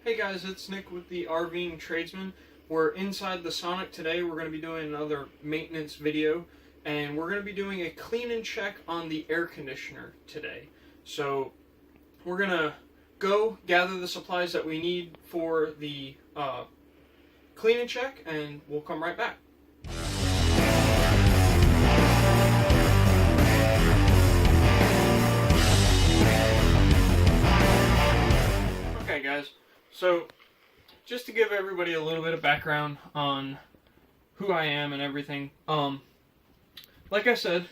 Hey guys, it's Nick with the RVing Tradesman. We're inside the Sonic today. We're going to be doing another maintenance video, and we're going to be doing a clean and check on the air conditioner today. So we're going to go gather the supplies that we need for the clean and check, and we'll come right back. Okay guys, so just to give everybody a little bit of background on who I am and everything, like I said,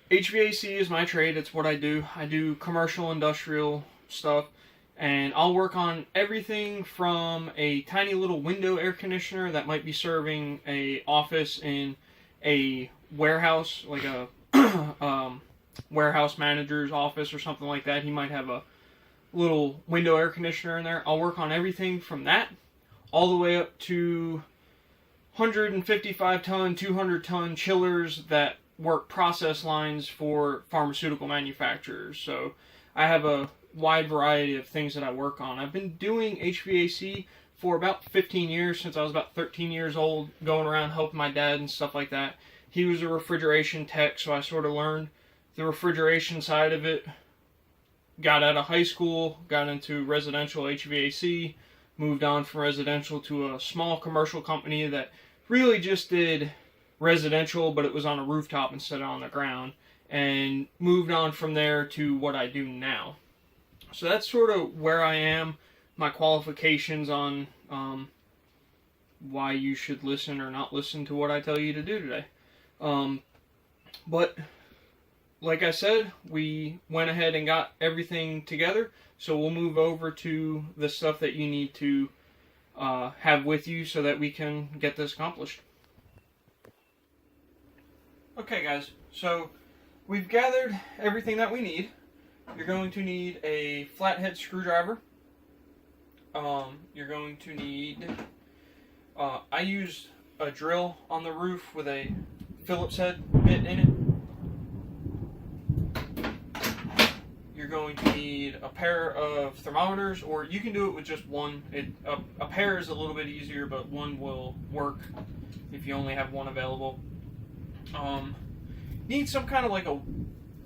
HVAC is my trade. It's what I do. I do commercial, industrial stuff, and I'll work on everything from a tiny little window air conditioner that might be serving a office in a warehouse, like a warehouse manager's office or something like that. He might have a little window air conditioner in there. I'll work on everything from that all the way up to 155 ton, 200 ton chillers that work process lines for pharmaceutical manufacturers. So I have a wide variety of things that I work on. I've been doing HVAC for about 15 years, since I was about 13 years old, going around helping my dad and stuff like that. He was a refrigeration tech, so I sort of learned the refrigeration side of it. Got out of high school, got into residential HVAC, moved on from residential to a small commercial company that really just did residential, but it was on a rooftop instead of on the ground, and moved on from there to what I do now. So that's sort of where I am, my qualifications on why you should listen or not listen to what I tell you to do today. But like I said, we went ahead and got everything together, so we'll move over to the stuff that you need to have with you so that we can get this accomplished. Okay guys, so we've gathered everything that we need. You're going to need a flathead screwdriver. You're going to need, I used a drill on the roof with a Phillips head bit in it. You're going to need a pair of thermometers, or you can do it with just one. A pair is a little bit easier, but one will work if you only have one available. Need some kind of like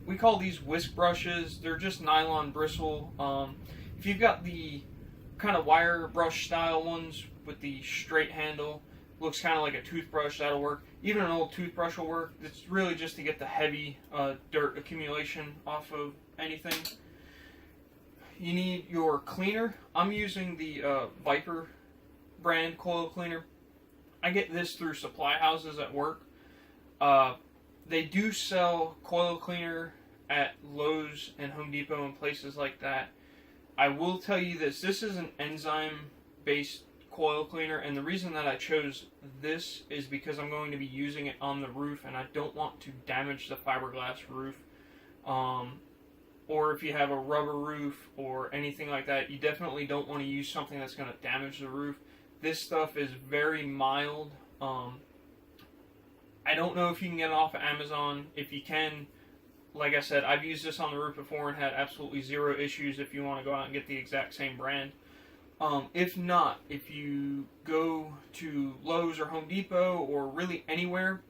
we call these whisk brushes. They're just nylon bristle. If you've got the kind of wire brush style ones with the straight handle, looks kind of like a toothbrush, that'll work. Even an old toothbrush will work. It's really just to get the heavy dirt accumulation off of anything. You need your cleaner. I'm using the Viper brand coil cleaner. I get this through supply houses at work. They do sell coil cleaner at Lowe's and Home Depot and places like that. I will tell you this is an enzyme based coil cleaner, and the reason that I chose this is because I'm going to be using it on the roof, and I don't want to damage the fiberglass roof. Or if you have a rubber roof or anything like that, you definitely don't want to use something that's going to damage the roof. This stuff is very mild. I don't know if you can get it off of Amazon. If you can, like I said, I've used this on the roof before and had absolutely zero issues if you want to go out and get the exact same brand. If not, if you go to Lowe's or Home Depot or really anywhere,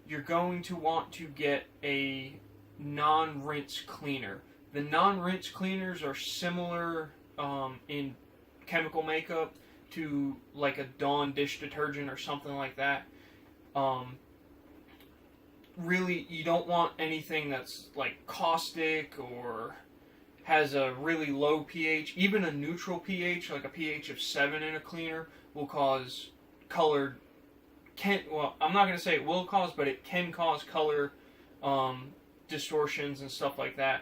you're going to want to get a non-rinse cleaner. The non-rinse cleaners are similar in chemical makeup to like a Dawn dish detergent or something like that. Really, you don't want anything that's like caustic or has a really low pH. Even a neutral pH, like a pH of 7 in a cleaner, will cause color. Well, I'm not going to say it will cause, but it can cause color distortions and stuff like that.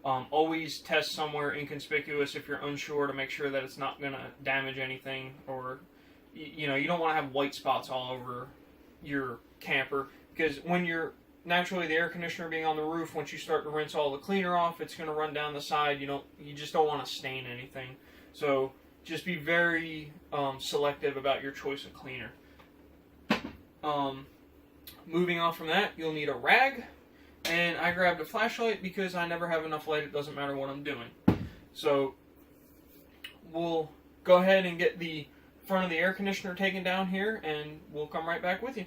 Always test somewhere inconspicuous if you're unsure, to make sure that it's not going to damage anything, or you don't want to have white spots all over your camper, because when you're naturally, the air conditioner being on the roof, once you start to rinse all the cleaner off, it's going to run down the side. You just don't want to stain anything. So just be very selective about your choice of cleaner. Moving on from that, you'll need a rag, and I grabbed a flashlight because I never have enough light. It doesn't matter what I'm doing. So we'll go ahead and get the front of the air conditioner taken down here, and we'll come right back with you.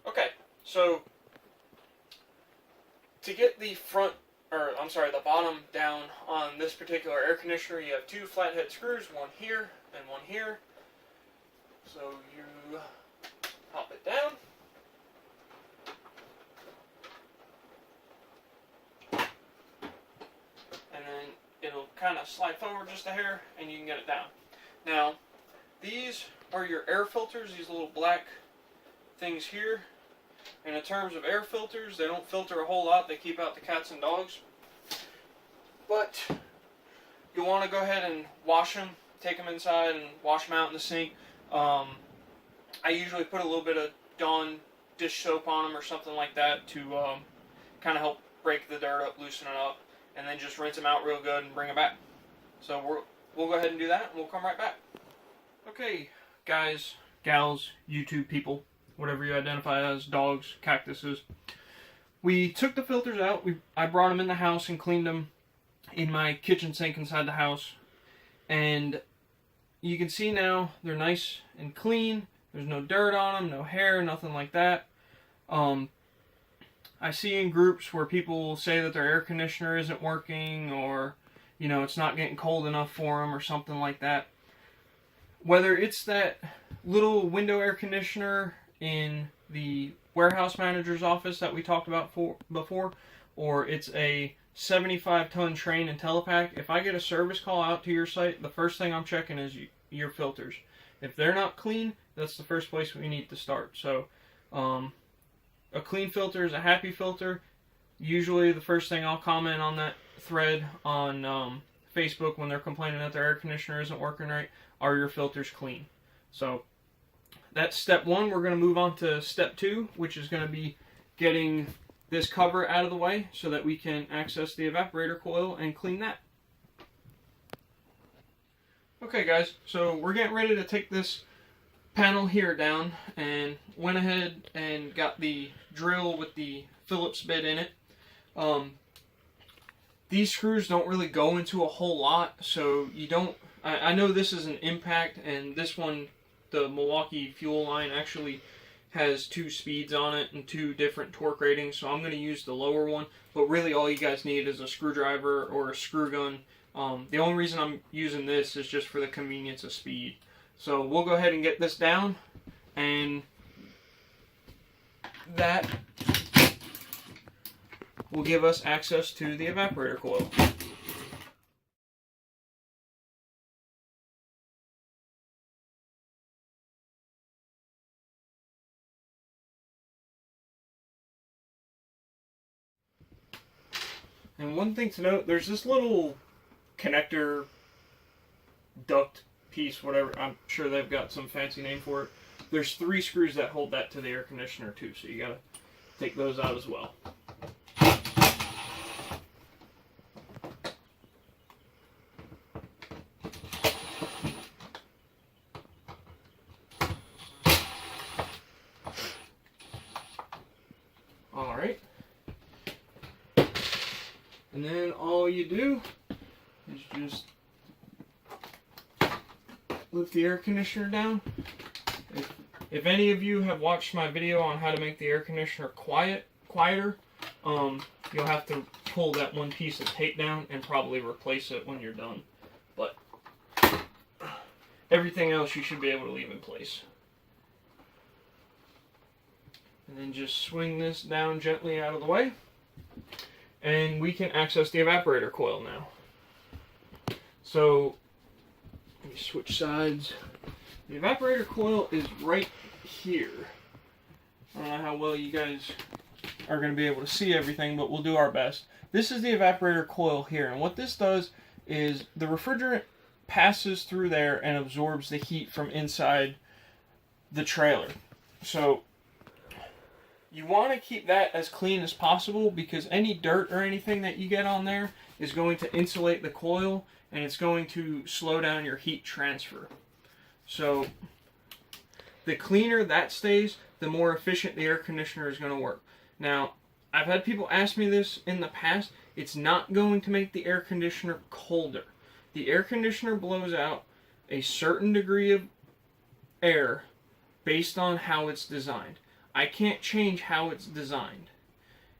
Okay, so to get the the bottom down on this particular air conditioner, you have two flathead screws, one here and one here. So you pop it down. And then it'll kind of slide forward just a hair and you can get it down. Now, these are your air filters, these little black things here. And in terms of air filters, they don't filter a whole lot, they keep out the cats and dogs. But you want to go ahead and wash them, take them inside and wash them out in the sink. I usually put a little bit of Dawn dish soap on them or something like that to kind of help break the dirt up, loosen it up, and then just rinse them out real good and bring them back. So we'll go ahead and do that, and we'll come right back. Okay, guys, gals, YouTube people, whatever you identify as, dogs, cactuses. We took the filters out. I brought them in the house and cleaned them in my kitchen sink inside the house. And you can see now they're nice and clean. There's no dirt on them, no hair, nothing like that. I see in groups where people say that their air conditioner isn't working, or, you know, it's not getting cold enough for them or something like that. Whether it's that little window air conditioner in the warehouse manager's office that we talked about before, or it's a 75-ton train and telepack, if I get a service call out to your site, the first thing I'm checking is your filters. If they're not clean, that's the first place we need to start. So, a clean filter is a happy filter. Usually the first thing I'll comment on that thread on Facebook when they're complaining that their air conditioner isn't working right, are your filters clean? So that's step one. We're going to move on to step two, which is going to be getting this cover out of the way so that we can access the evaporator coil and clean that. Okay guys, so we're getting ready to take this panel here down, and went ahead and got the drill with the Phillips bit in it. These screws don't really go into a whole lot, so you don't, I know this is an impact, and this one, the Milwaukee fuel line, actually has 2 speeds on it and 2 different torque ratings, so I'm going to use the lower one, but really all you guys need is a screwdriver or a screw gun. The only reason I'm using this is just for the convenience of speed. So we'll go ahead and get this down, and that will give us access to the evaporator coil. And one thing to note, there's this little connector duct piece, whatever, I'm sure they've got some fancy name for it. There's 3 screws that hold that to the air conditioner too, so you gotta take those out as well. Alright. And then all you do is just lift the air conditioner down. If any of you have watched my video on how to make the air conditioner quieter, you'll have to pull that one piece of tape down and probably replace it when you're done. But everything else you should be able to leave in place. And then just swing this down gently out of the way, and we can access the evaporator coil now. So let me switch sides. The evaporator coil is right here. I don't know how well you guys are going to be able to see everything, but we'll do our best. This is the evaporator coil here, and what this does is the refrigerant passes through there and absorbs the heat from inside the trailer. So you want to keep that as clean as possible, because any dirt or anything that you get on there is going to insulate the coil, and it's going to slow down your heat transfer. So the cleaner that stays, the more efficient the air conditioner is going to work. Now, I've had people ask me this in the past, It's not going to make the air conditioner colder. The air conditioner blows out a certain degree of air based on how it's designed. I can't change how it's designed.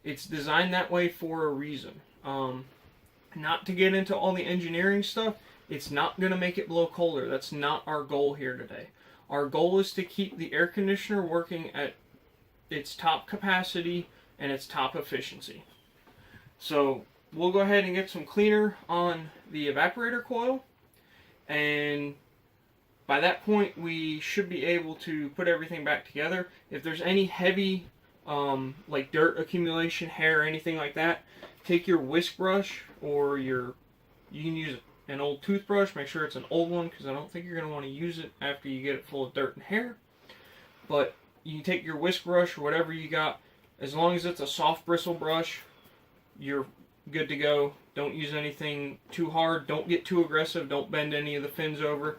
It's designed that way for a reason. Not to get into all the engineering stuff, it's not going to make it blow colder. That's not our goal here today. Our goal is to keep the air conditioner working at its top capacity and its top efficiency. So we'll go ahead and get some cleaner on the evaporator coil, and by that point we should be able to put everything back together. If there's any heavy like dirt accumulation, hair, anything like that, take your whisk brush, or you can use an old toothbrush. Make sure it's an old one, because I don't think you're going to want to use it after you get it full of dirt and hair. But you can take your whisk brush or whatever you got. As long as it's a soft bristle brush, you're good to go. Don't use anything too hard. Don't get too aggressive. Don't bend any of the fins over.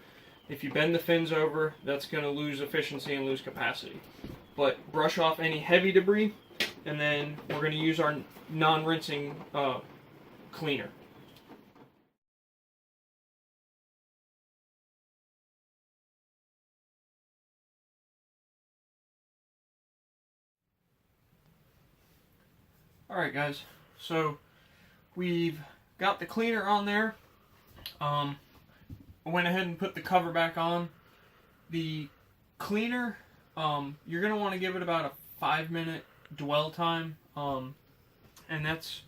If you bend the fins over, that's going to lose efficiency and lose capacity. But brush off any heavy debris, and then we're going to use our non-rinsing cleaner. Alright guys, so we've got the cleaner on there. I went ahead and put the cover back on. The cleaner, you're going to want to give it about a 5-minute dwell time, and that's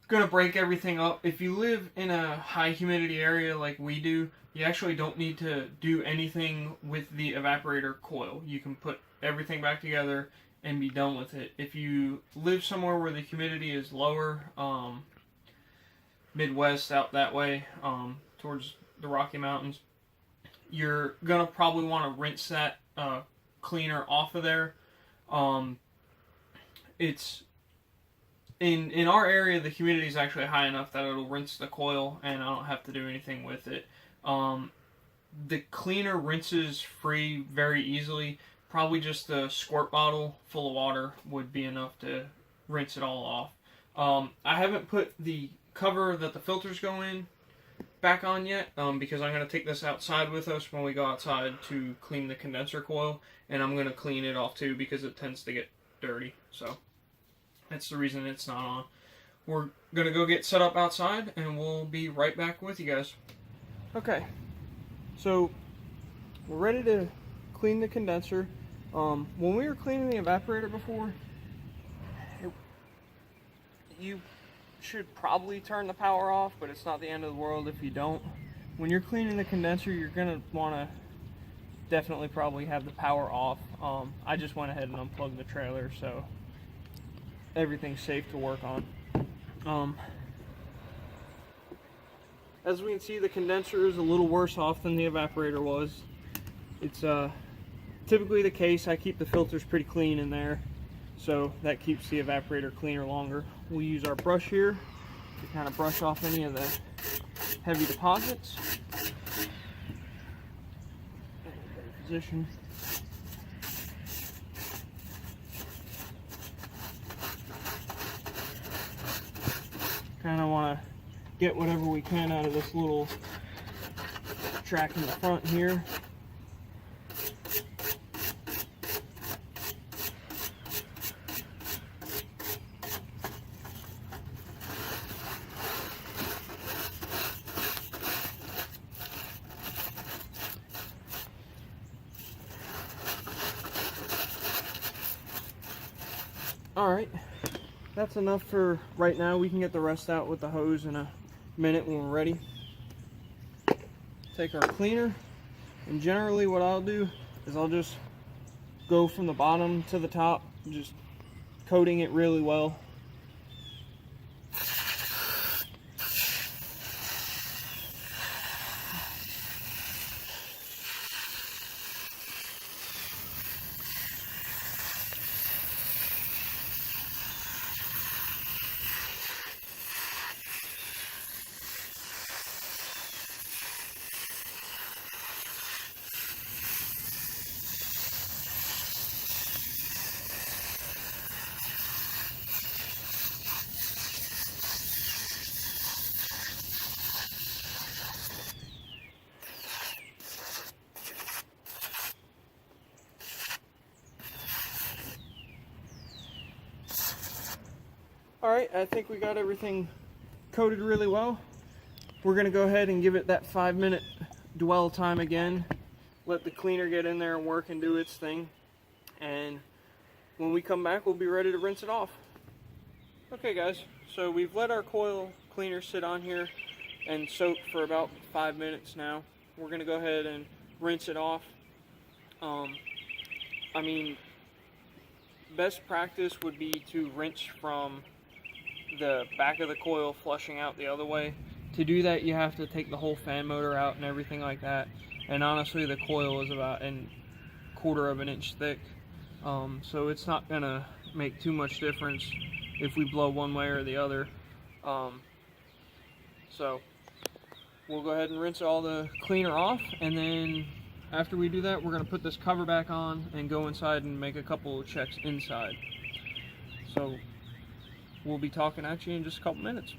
going to break everything up. If you live in a high humidity area like we do, you actually don't need to do anything with the evaporator coil. You can put everything back together and be done with it. If you live somewhere where the humidity is lower, Midwest out that way, towards the Rocky Mountains, you're gonna probably want to rinse that cleaner off of there. It's in our area, the humidity is actually high enough that it'll rinse the coil, and I don't have to do anything with it. The cleaner rinses free very easily. Probably just a squirt bottle full of water would be enough to rinse it all off. I haven't put the cover that the filters go in back on yet, because I'm going to take this outside with us when we go outside to clean the condenser coil, and I'm going to clean it off too because it tends to get dirty. So that's the reason it's not on. We're going to go get set up outside, and we'll be right back with you guys. Okay, so we're ready to clean the condenser. When we were cleaning the evaporator before, you should probably turn the power off, but it's not the end of the world if you don't. When you're cleaning the condenser, you're going to want to definitely probably have the power off. I just went ahead and unplugged the trailer, so everything's safe to work on. As we can see, the condenser is a little worse off than the evaporator was. It's typically the case. I keep the filters pretty clean in there, so that keeps the evaporator cleaner longer. We'll use our brush here to kind of brush off any of the heavy deposits. Position. Kind of want to get whatever we can out of this little track in the front here. Alright, that's enough for right now. We can get the rest out with the hose in a minute when we're ready. Take our cleaner, and generally what I'll do is I'll just go from the bottom to the top, just coating it really well. Alright, I think we got everything coated really well. We're going to go ahead and give it that 5-minute dwell time again. Let the cleaner get in there and work and do its thing. And when we come back, we'll be ready to rinse it off. Okay guys, so we've let our coil cleaner sit on here and soak for about 5 minutes now. We're going to go ahead and rinse it off. I mean, best practice would be to rinse from the back of the coil flushing out the other way. To do that, you have to take the whole fan motor out and everything like that. And honestly, the coil is about 1/4 of an inch thick. So it's not going to make too much difference if we blow one way or the other. So we'll go ahead and rinse all the cleaner off, and then after we do that, we're going to put this cover back on and go inside and make a couple of checks inside. So we'll be talking at you in just a couple minutes.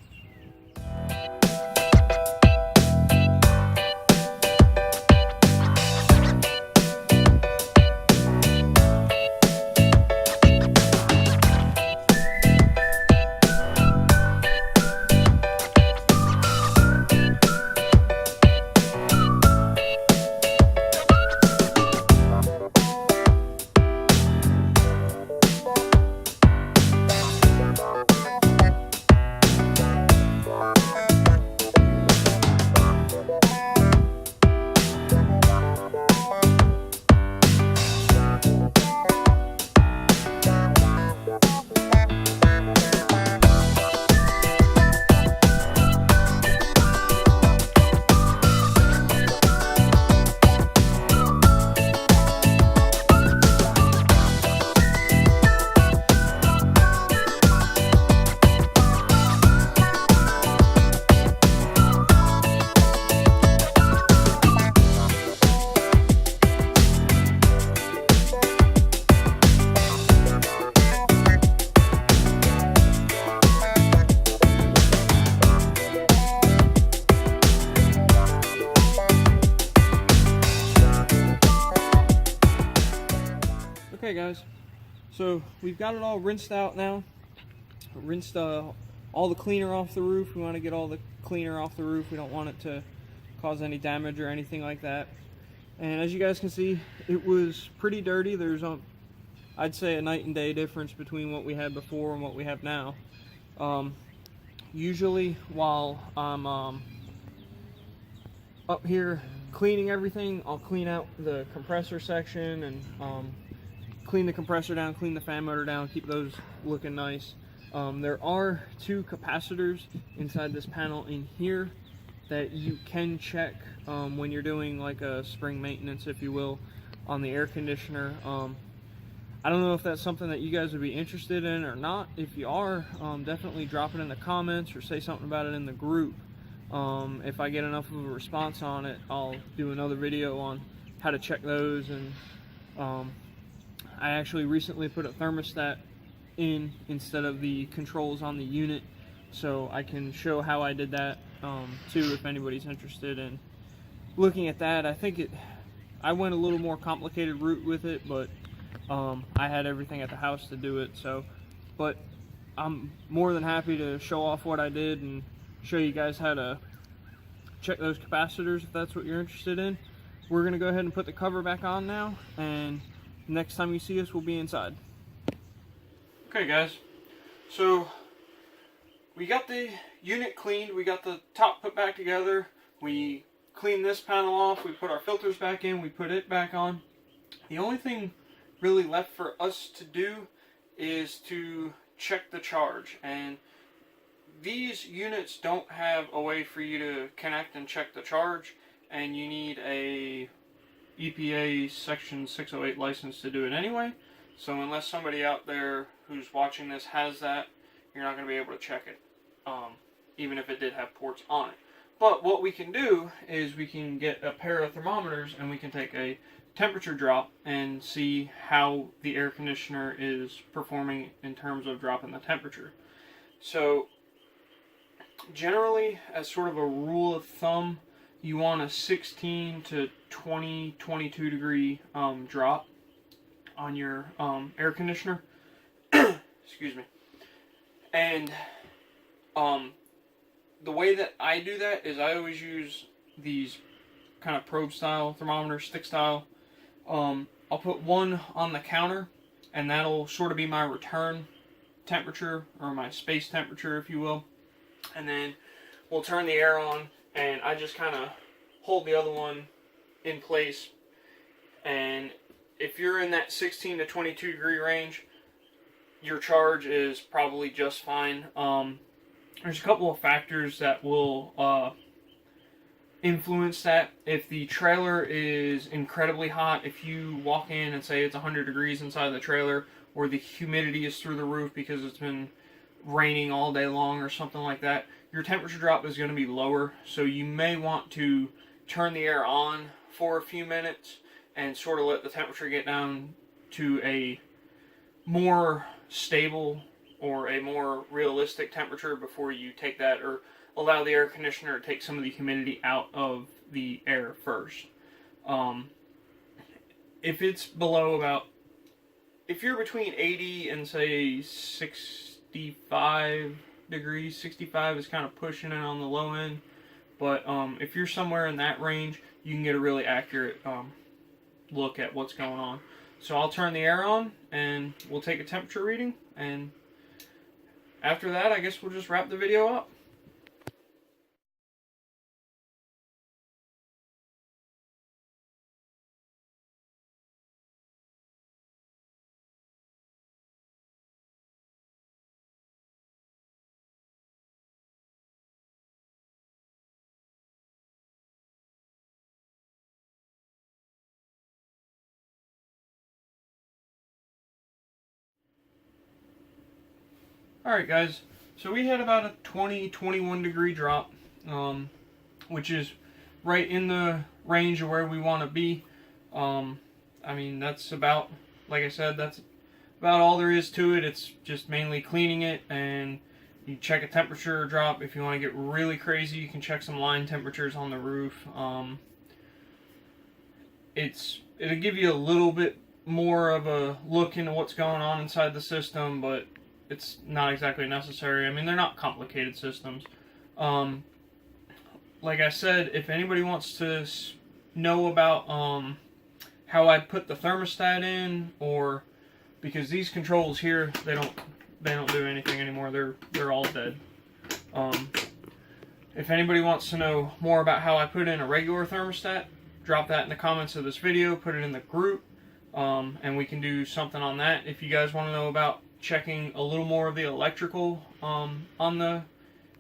Okay guys, so we've got it all rinsed out now. Rinsed all the cleaner off the roof. We want to get all the cleaner off the roof. We don't want it to cause any damage or anything like that. And as you guys can see, it was pretty dirty. There's I'd say a night and day difference between what we had before and what we have now. Usually while I'm up here cleaning everything, I'll clean out the compressor section and clean the compressor down, clean the fan motor down, keep those looking nice. There are 2 capacitors inside this panel in here that you can check when you're doing like a spring maintenance, if you will, on the air conditioner. I don't know if that's something that you guys would be interested in or not. If you are, definitely drop it in the comments or say something about it in the group. If I get enough of a response on it, I'll do another video on how to check those. And I actually recently put a thermostat in instead of the controls on the unit, so I can show how I did that too, if anybody's interested in looking at that. I went a little more complicated route with it, but I had everything at the house to do it. But I'm more than happy to show off what I did and show you guys how to check those capacitors if that's what you're interested in. We're going to go ahead and put the cover back on now, and next time you see us, we'll be inside. Okay guys, so we got the unit cleaned, we got the top put back together, we cleaned this panel off, we put our filters back in, we put it back on. The only thing really left for us to do is to check the charge, and these units don't have a way for you to connect and check the charge, and you need a EPA Section 608 license to do it anyway. So unless somebody out there who's watching this has that, you're not going to be able to check it, even if it did have ports on it. But what we can do is we can get a pair of thermometers and we can take a temperature drop and see how the air conditioner is performing in terms of dropping the temperature. So generally, as sort of a rule of thumb, you want a 16 to 20, 22 degree drop on your air conditioner. Excuse me. And the way that I do that is I always use these kind of probe style thermometers, stick style. I'll put one on the counter, and that'll sort of be my return temperature, or my space temperature, if you will. And then we'll turn the air on, and I just kind of hold the other one in place. And if you're in that 16 to 22 degree range, your charge is probably just fine. There's a couple of factors that will influence that. If the trailer is incredibly hot, if you walk in and say it's 100 degrees inside the trailer, or the humidity is through the roof because it's been raining all day long or something like that, your temperature drop is going to be lower. So you may want to turn the air on for a few minutes and sort of let the temperature get down to a more stable or a more realistic temperature before you take that, or allow the air conditioner to take some of the humidity out of the air first. If it's below about, if you're between 80 and say 65 degrees, 65 is kind of pushing it on the low end, but if you're somewhere in that range, you can get a really accurate look at what's going on. So I'll turn the air on and we'll take a temperature reading, and after that I guess we'll just wrap the video up. Alright guys, so we had about a 20-21 degree drop, which is right in the range of where we want to be. I mean, that's about, like I said, that's about all there is to it. It's just mainly cleaning it, and you check a temperature drop. If you want to get really crazy, you can check some line temperatures on the roof. It'll give you a little bit more of a look into what's going on inside the system, but it's not exactly necessary. I mean, they're not complicated systems. Like I said, if anybody wants to know about how I put the thermostat in, or because these controls here, they don't do anything anymore. They're all dead. If anybody wants to know more about how I put in a regular thermostat, drop that in the comments of this video. Put it in the group, and we can do something on that. If you guys want to know about checking a little more of the electrical on the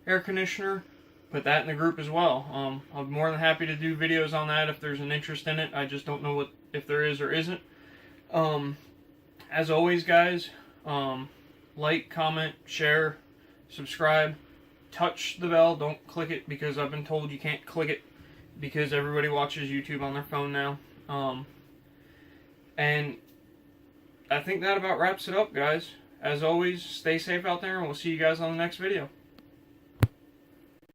air conditioner, put that in the group as well. I'm more than happy to do videos on that if there's an interest in it. I just don't know if there is or isn't. As always guys, like, comment, share, subscribe, touch the bell. Don't click it, because I've been told you can't click it because everybody watches YouTube on their phone now. And I think that about wraps it up guys. As always, stay safe out there, and we'll see you guys on the next video.